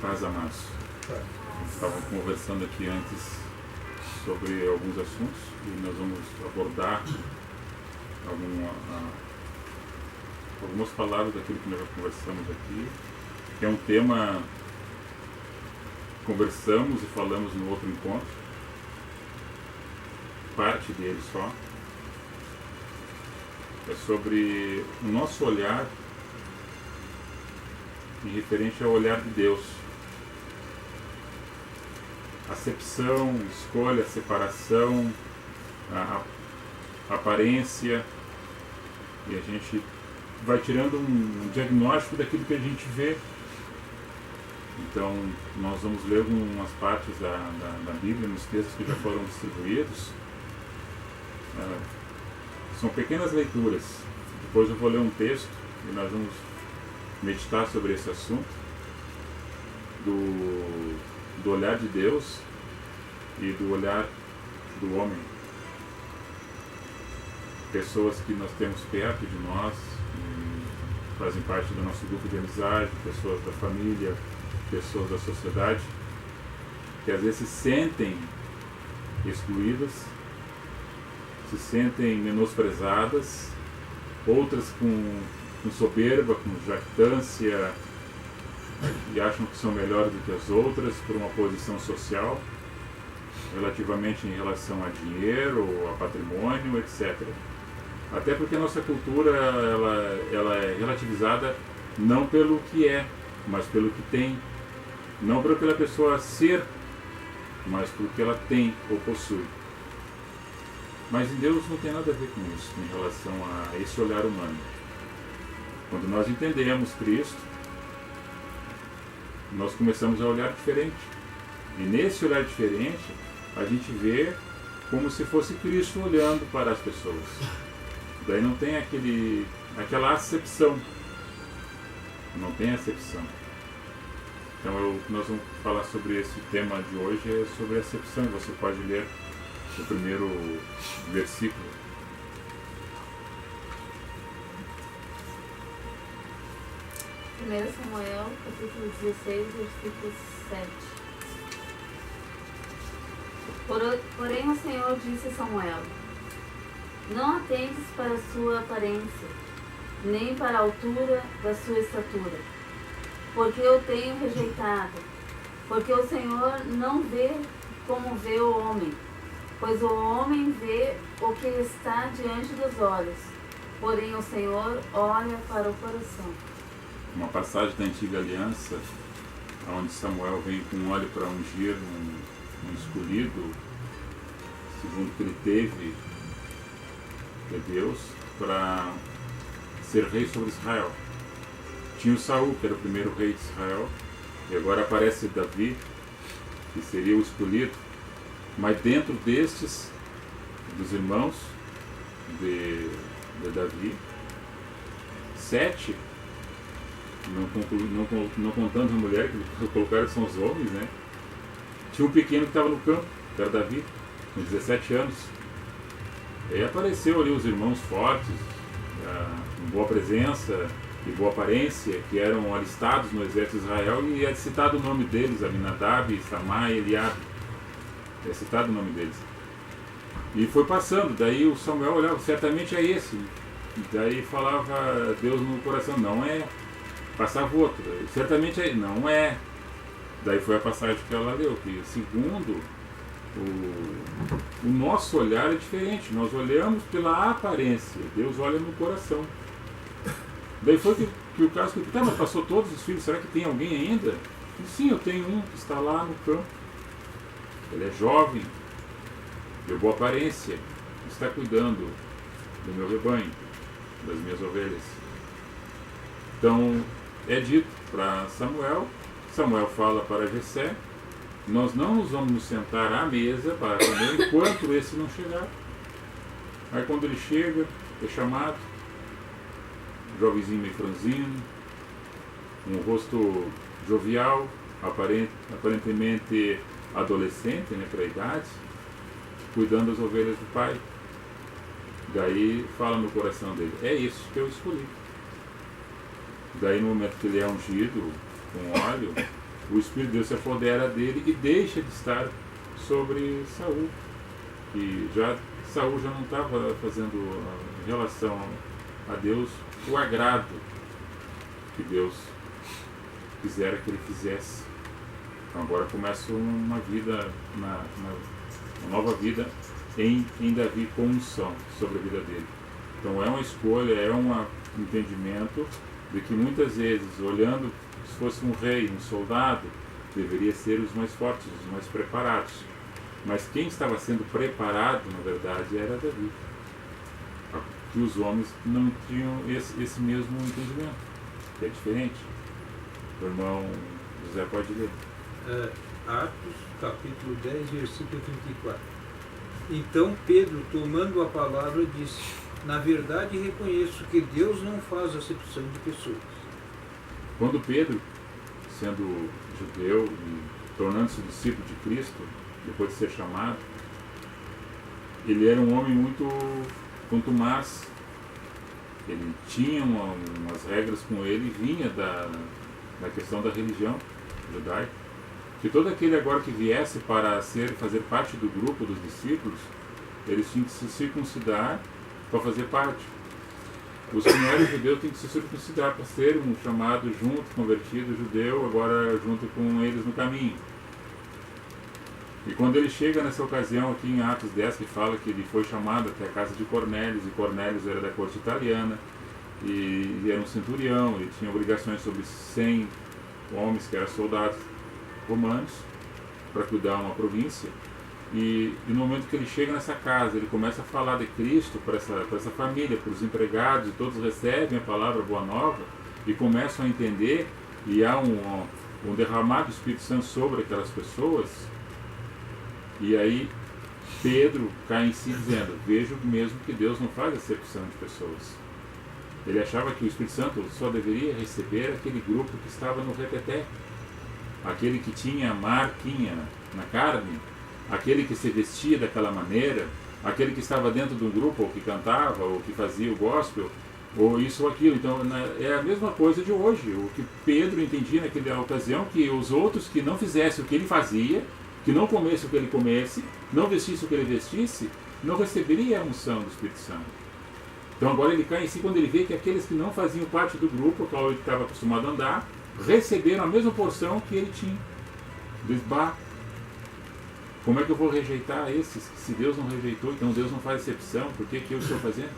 Paz, amados. Estavam conversando aqui antes sobre alguns assuntos e nós vamos abordar algumas palavras daquilo que nós já conversamos aqui, que é um tema que conversamos e falamos no outro encontro, parte dele só. É sobre o nosso olhar em referente ao olhar de Deus. Acepção, escolha, separação, a aparência, e a gente vai tirando um diagnóstico daquilo que a gente vê. Então, nós vamos ler umas partes da Bíblia, nos textos que já foram distribuídos. São pequenas leituras. Depois eu vou ler um texto e nós vamos meditar sobre esse assunto do olhar de Deus e do olhar do homem. Pessoas que nós temos perto de nós, fazem parte do nosso grupo de amizade, pessoas da família, pessoas da sociedade, que às vezes se sentem excluídas, se sentem menosprezadas, outras com soberba, com jactância, e acham que são melhores do que as outras por uma posição social, relativamente em relação a dinheiro, a patrimônio, etc. Até porque a nossa cultura ela é relativizada não pelo que é, mas pelo que tem. Não pelo que a pessoa ser, mas pelo que ela tem ou possui. Mas em Deus não tem nada a ver com isso, em relação a esse olhar humano. Quando nós entendemos Cristo, nós começamos a olhar diferente. E nesse olhar diferente, a gente vê como se fosse Cristo olhando para as pessoas. Daí não tem aquela acepção. Não tem acepção. Então nós vamos falar sobre esse tema de hoje, é sobre acepção. Você pode ler o primeiro versículo. Primeiro Samuel, capítulo 16, versículo 7. Porém o Senhor disse a Samuel: não atentes para a sua aparência, nem para a altura da sua estatura, porque eu tenho rejeitado. Porque o Senhor não vê como vê o homem, pois o homem vê o que está diante dos olhos, porém o Senhor olha para o coração. Uma passagem da Antiga Aliança, onde Samuel vem com óleo para ungir um escolhido, segundo o que ele teve de Deus, para ser rei sobre Israel. Tinha o Saul, que era o primeiro rei de Israel, e agora aparece Davi, que seria o escolhido, mas dentro destes, dos irmãos de Davi, 7, não contando a mulher, que colocaram são os homens, né? Tinha um pequeno que estava no campo, que era Davi, com 17 anos. E aí apareceu ali os irmãos fortes, com boa presença e boa aparência, que eram alistados no exército de Israel, e é citado o nome deles, Aminadab, Samá e Eliabe. É citado o nome deles. E foi passando, daí o Samuel olhava, certamente é esse. E daí falava Deus no coração, não é. Passava outro, certamente é, não é. Daí foi a passagem que ela leu, que segundo o nosso olhar é diferente, nós olhamos pela aparência, Deus olha no coração. Daí foi que o caso que mas passou todos os filhos, será que tem alguém ainda? E, sim, eu tenho um que está lá no campo, ele é jovem, de boa aparência, está cuidando do meu rebanho, das minhas ovelhas. Então é dito para Samuel, Samuel fala para Jessé, nós não nos vamos nos sentar à mesa para comer enquanto esse não chegar. Aí quando ele chega, é chamado, jovenzinho meio franzino, um rosto jovial, aparentemente adolescente, né, para a idade, cuidando das ovelhas do pai. Daí fala no coração dele, é isso que eu escolhi. Daí no momento que ele é ungido com óleo, o Espírito de Deus se apodera dele e deixa de estar sobre Saul. E Saul já não estava fazendo em relação a Deus o agrado que Deus quisera que ele fizesse. Então agora começa uma vida, uma nova vida em Davi com unção sobre a vida dele. Então é uma escolha, é um entendimento de que muitas vezes, olhando, se fosse um rei, um soldado, deveria ser os mais fortes, os mais preparados. Mas quem estava sendo preparado, na verdade, era Davi. Que os homens não tinham esse mesmo entendimento, que é diferente. O irmão José pode ler. Atos, capítulo 10, versículo 34. Então Pedro, tomando a palavra, disse: na verdade reconheço que Deus não faz acepção de pessoas. Quando Pedro, sendo judeu e tornando-se discípulo de Cristo, depois de ser chamado, ele era um homem muito contumaz. Ele tinha umas regras com ele e vinha da questão da religião judaica. Que todo aquele agora que viesse para fazer parte do grupo dos discípulos, eles tinham que se circuncidar para fazer parte. Os que não eram judeus tinham que se circuncidar para ser um chamado junto, convertido judeu, agora junto com eles no caminho. E quando ele chega nessa ocasião aqui em Atos 10, que fala que ele foi chamado até a casa de Cornélios, e Cornélios era da corte italiana, e era um centurião, ele tinha obrigações sobre 100 homens que eram soldados romanos, para cuidar uma província. E no momento que ele chega nessa casa, ele começa a falar de Cristo para essa família, para os empregados, e todos recebem a palavra boa nova, e começam a entender, e há um derramado do Espírito Santo sobre aquelas pessoas. E aí Pedro cai em si dizendo: vejo mesmo que Deus não faz acepção de pessoas. Ele achava que o Espírito Santo só deveria receber aquele grupo que estava no reteté, aquele que tinha a marquinha na carne, aquele que se vestia daquela maneira, aquele que estava dentro de um grupo, ou que cantava, ou que fazia o gospel, ou isso ou aquilo. Então é a mesma coisa de hoje. O que Pedro entendia naquela ocasião, que os outros que não fizessem o que ele fazia, que não comesse o que ele comesse, não vestisse o que ele vestisse, não receberia a unção do Espírito Santo. Então agora ele cai em si quando ele vê que aqueles que não faziam parte do grupo, ao qual ele estava acostumado a andar, receberam a mesma porção que ele tinha. Desbar. Como é que eu vou rejeitar esses? Se Deus não rejeitou, então Deus não faz exceção, por que eu estou fazendo?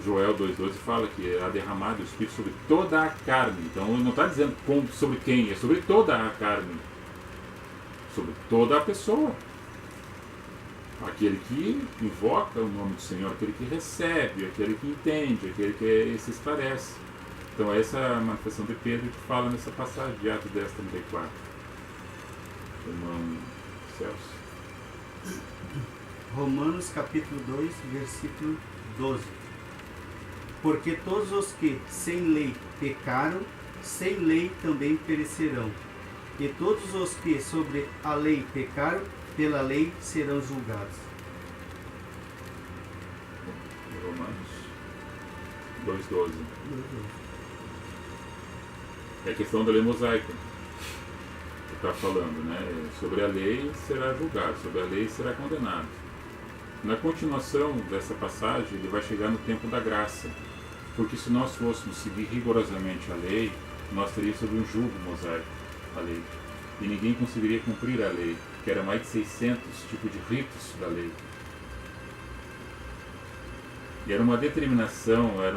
Joel 2,12 fala que é derramado o Espírito sobre toda a carne. Então ele não está dizendo sobre quem, é sobre toda a carne. Sobre toda a pessoa. Aquele que invoca o nome do Senhor, aquele que recebe, aquele que entende, aquele que se esclarece. Então essa é a manifestação de Pedro que fala nessa passagem de Atos 10:34. Irmão Celso. Romanos capítulo 2, versículo 12. Porque todos os que sem lei pecaram, sem lei também perecerão. E todos os que sobre a lei pecaram, pela lei serão julgados. Romanos 2:12. É a questão da lei mosaica que está falando, né? Sobre a lei será julgado, sobre a lei será condenado. Na continuação dessa passagem, ele vai chegar no tempo da graça. Porque se nós fôssemos seguir rigorosamente a lei, nós teríamos sobre um jugo mosaico a lei. E ninguém conseguiria cumprir a lei, que era mais de 600 tipos de ritos da lei. E era uma determinação, era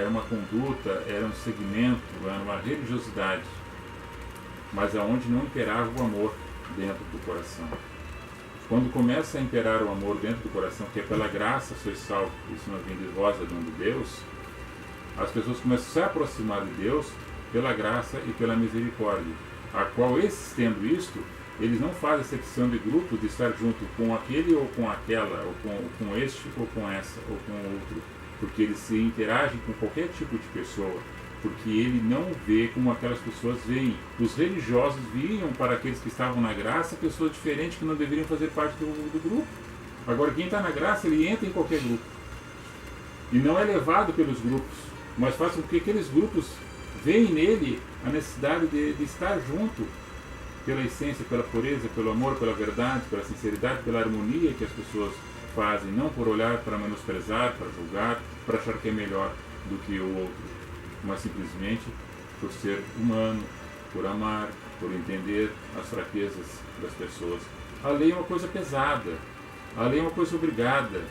uma conduta, era um segmento, era uma religiosidade, mas aonde não imperava o amor dentro do coração. Quando começa a imperar o amor dentro do coração, que é pela graça sois salvos, isso não vem de vós, é dom de Deus, as pessoas começam a se aproximar de Deus pela graça e pela misericórdia, a qual esses tendo isto, eles não fazem exceção de grupo, de estar junto com aquele ou com aquela, ou com este ou com essa, ou com outro, porque eles se interagem com qualquer tipo de pessoa, porque ele não vê como aquelas pessoas veem. Os religiosos viam para aqueles que estavam na graça pessoas diferentes que não deveriam fazer parte do grupo. Agora, quem está na graça, ele entra em qualquer grupo. E não é levado pelos grupos, mas faz com que aqueles grupos veem nele a necessidade de estar junto, pela essência, pela pureza, pelo amor, pela verdade, pela sinceridade, pela harmonia que as pessoas fazem, não por olhar para menosprezar, para julgar, para achar que é melhor do que o outro, mas simplesmente por ser humano, por amar, por entender as fraquezas das pessoas. A lei é uma coisa pesada, a lei é uma coisa obrigada,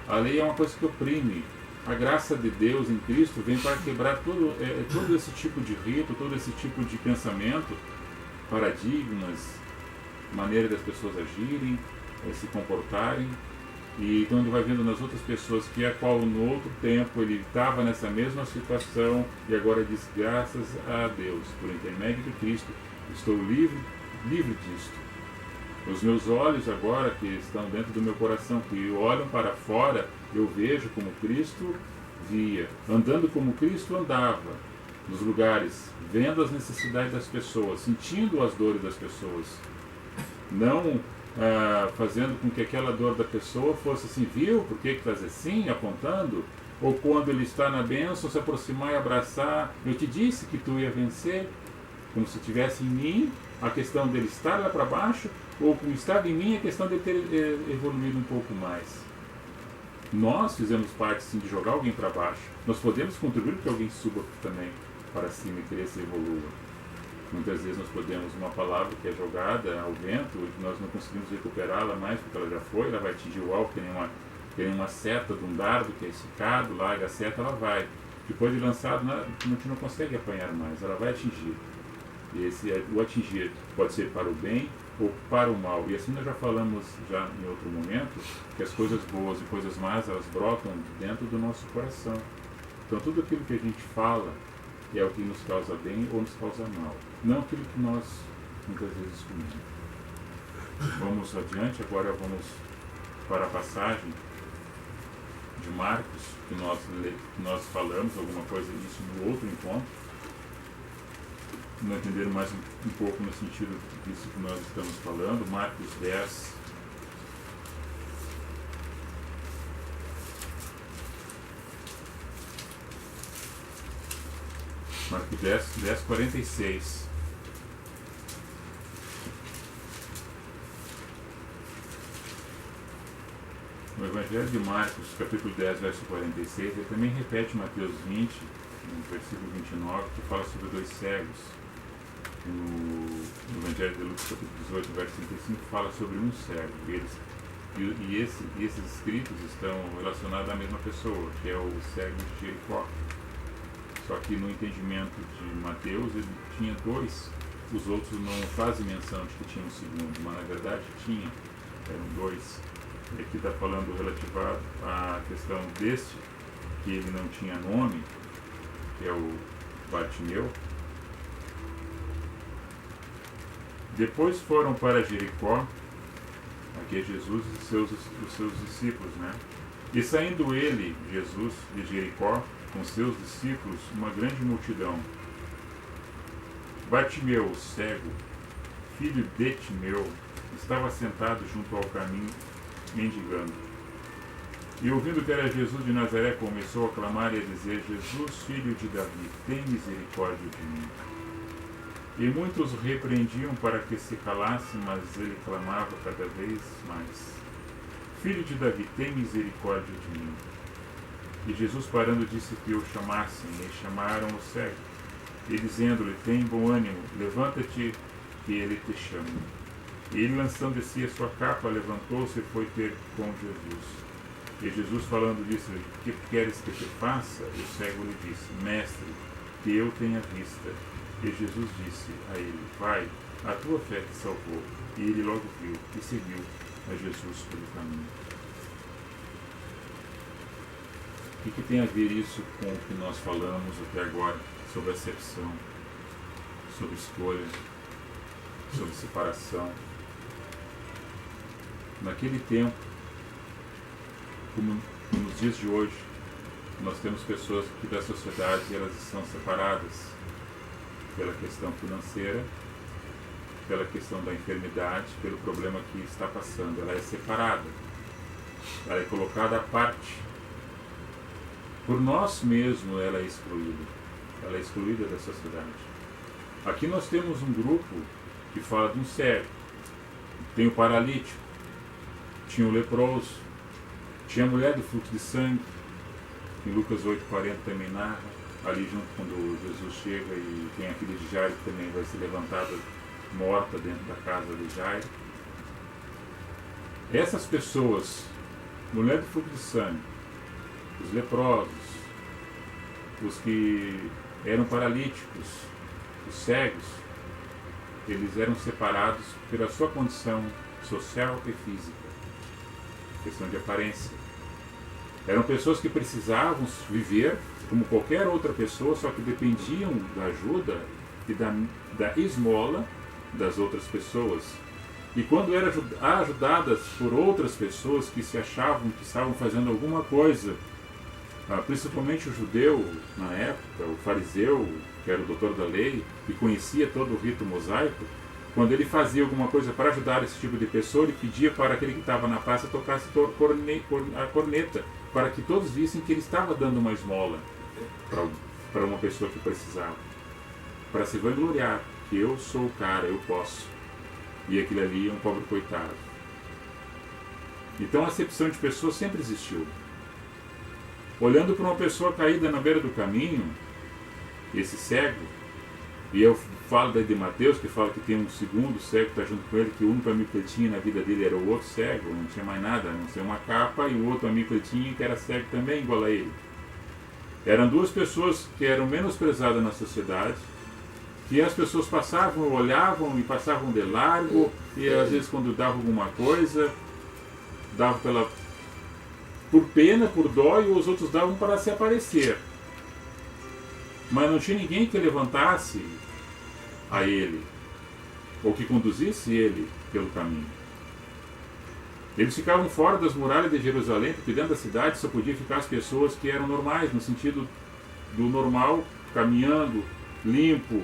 a lei é uma coisa que oprime. A graça de Deus em Cristo vem para quebrar todo esse tipo de rito, todo esse tipo de pensamento, paradigmas, maneira das pessoas agirem, se comportarem. E então ele vai vendo nas outras pessoas que a qual no outro tempo ele estava nessa mesma situação e agora diz: graças a Deus, por intermédio de Cristo, estou livre disto. Os meus olhos agora que estão dentro do meu coração, que olham para fora, eu vejo como Cristo via, andando como Cristo andava, nos lugares, vendo as necessidades das pessoas, sentindo as dores das pessoas, não fazendo com que aquela dor da pessoa fosse assim: viu, por que estás assim, apontando? Ou quando ele está na bênção, se aproximar e abraçar: eu te disse que tu ia vencer, como se tivesse em mim a questão dele estar lá para baixo, ou como estava em mim a questão de ter evoluído um pouco mais. Nós fizemos parte sim de jogar alguém para baixo, nós podemos contribuir para que alguém suba também para cima e cresça e evolua. Muitas vezes nós podemos, uma palavra que é jogada ao vento, e nós não conseguimos recuperá-la mais porque ela já foi, ela vai atingir o alvo, que nem uma seta de um dardo que é esticado, larga a seta, ela vai. Depois de lançado, a gente não consegue apanhar mais, ela vai atingir. E o atingir pode ser para o bem ou para o mal. E assim nós já falamos já em outro momento, que as coisas boas e coisas más, elas brotam dentro do nosso coração. Então tudo aquilo que a gente fala é o que nos causa bem ou nos causa mal, não aquilo que nós muitas vezes comemos. Vamos adiante, agora vamos para a passagem de Marcos, que nós falamos alguma coisa disso no outro encontro. Não entender mais um pouco no sentido disso que nós estamos falando. Marcos 10. Marcos 10, 46. No Evangelho de Marcos, capítulo 10, verso 46, ele também repete Mateus 20, no versículo 29, que fala sobre dois cegos. No Evangelho de Lucas, capítulo 18, verso 35, fala sobre um cego. E esses escritos estão relacionados à mesma pessoa, que é o cego de Jericó. Só que no entendimento de Mateus, ele tinha dois, os outros não fazem menção de que tinha um segundo, mas na verdade tinha, eram dois. E aqui está falando relativado à questão deste, que ele não tinha nome, que é o Bartimeu. Depois foram para Jericó, aqui é Jesus e os seus discípulos, né? E saindo ele, Jesus, de Jericó, com seus discípulos, uma grande multidão. Bartimeu, cego, filho de Timeu, estava sentado junto ao caminho, mendigando. E ouvindo que era Jesus de Nazaré, começou a clamar e a dizer: Jesus, filho de Davi, tem misericórdia de mim. E muitos o repreendiam para que se calasse, mas ele clamava cada vez mais: Filho de Davi, tem misericórdia de mim. E Jesus, parando, disse que o chamassem, e chamaram o cego, e dizendo-lhe: Tem bom ânimo, levanta-te, que ele te chama. E ele, lançando de si a sua capa, levantou-se e foi ter com Jesus. E Jesus, falando, disse-lhe: Que queres que te faça? E o cego lhe disse: Mestre, que eu tenha vista. E Jesus disse a ele: Vai, a tua fé te salvou. E ele logo viu e seguiu a Jesus pelo caminho. O que tem a ver isso com o que nós falamos até agora sobre acepção, sobre escolha, sobre separação? Naquele tempo, como nos dias de hoje, nós temos pessoas que da sociedade elas estão separadas pela questão financeira, pela questão da enfermidade, pelo problema que está passando. Ela é separada, ela é colocada à parte. Por nós mesmos ela é excluída, ela é excluída da sociedade. Aqui nós temos um grupo que fala de um cego, tem o paralítico, tinha o leproso, tinha a mulher do fluxo de sangue, em Lucas 8,40 também narra, ali junto quando Jesus chega e tem a filha de Jairo que também vai ser levantada morta dentro da casa de Jairo. Essas pessoas, mulher do fluxo de sangue, os leprosos, os que eram paralíticos, os cegos, eles eram separados pela sua condição social e física, questão de aparência. Eram pessoas que precisavam viver como qualquer outra pessoa, só que dependiam da ajuda e da esmola das outras pessoas. E quando eram ajudadas por outras pessoas que se achavam que estavam fazendo alguma coisa, principalmente o judeu na época, o fariseu, que era o doutor da lei, que conhecia todo o rito mosaico, quando ele fazia alguma coisa para ajudar esse tipo de pessoa, ele pedia para aquele que estava na praça tocasse a corneta, para que todos vissem que ele estava dando uma esmola para uma pessoa que precisava, para se vangloriar, que eu sou o cara, eu posso, e aquele ali é um pobre coitado. Então a acepção de pessoas sempre existiu. Olhando para uma pessoa caída na beira do caminho, esse cego, e eu falo daí de Mateus, que fala que tem um segundo cego que está junto com ele, que o único amigo que ele tinha na vida dele era o outro cego, não tinha mais nada, a não ser uma capa, e o outro amigo que ele tinha que era cego também, igual a ele. Eram duas pessoas que eram menosprezadas na sociedade, que as pessoas passavam, olhavam e passavam de largo, e às vezes quando dava alguma coisa, dava por pena, por dó, e os outros davam para se aparecer. Mas não tinha ninguém que levantasse a ele, ou que conduzisse ele pelo caminho. Eles ficavam fora das muralhas de Jerusalém, porque dentro da cidade só podia ficar as pessoas que eram normais, no sentido do normal, caminhando, limpo,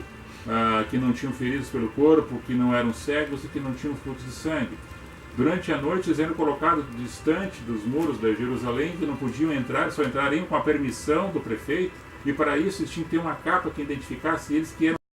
que não tinham feridos pelo corpo, que não eram cegos e que não tinham fluxo de sangue. Durante a noite eles eram colocados distante dos muros de Jerusalém, que não podiam entrar, só entrariam com a permissão do prefeito, e para isso eles tinham que ter uma capa que identificasse eles que eram